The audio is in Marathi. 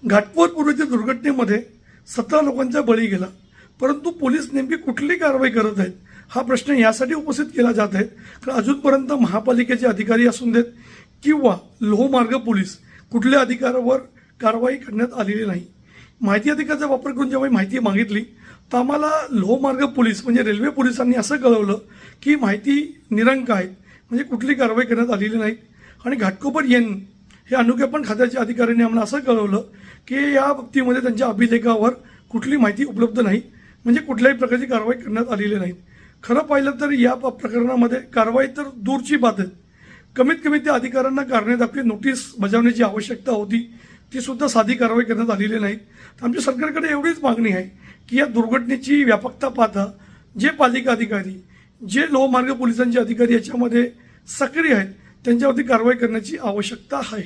घाटकोपर पूर्वीच्या दुर्घटनेमध्ये 17 लोकांचा बळी गेला, परंतु पोलीस नेमकी कुठली कारवाई करत आहेत हा प्रश्न यासाठी उपस्थित केला जात आहे कारण अजूनपर्यंत महापालिकेचे अधिकारी असून देत किंवा लोहमार्ग पोलीस कुठल्या अधिकारावर कारवाई करण्यात आलेली नाही. माहिती अधिकाराचा वापर करून जेव्हा माहिती मागितली तर आम्हाला लोहमार्ग पोलीस म्हणजे रेल्वे पोलिसांनी असं कळवलं की माहिती निरंक आहे, म्हणजे कुठली कारवाई करण्यात आलेली नाही. आणि घाटकोपर एन हे अनुज्ञापन खात्याच्या अधिकाऱ्यांनी आम्हाला असं कळवलं की या बाबतीमध्ये त्यांच्या अभिलेखावर कुठली माहिती उपलब्ध नाही, म्हणजे कुठल्याही प्रकारची कारवाई करण्यात आलेली नाही. खरं पाहिलं तर या प्रकरणामध्ये कारवाई तर दूरची बात आहे, कमीत कमी त्या अधिकाऱ्यांना कारणे दाखवी नोटीस बजावण्याची आवश्यकता होती, ती सुद्धा साधी कारवाई करण्यात आलेली नाही. तर आमच्या सरकारकडे एवढीच मागणी आहे की या दुर्घटनेची व्यापकता पाहता जे पालिका अधिकारी, जे लोहमार्ग पोलिसांचे अधिकारी याच्यामध्ये सक्रिय आहेत त्यांच्यावरती कारवाई करण्याची आवश्यकता आहे.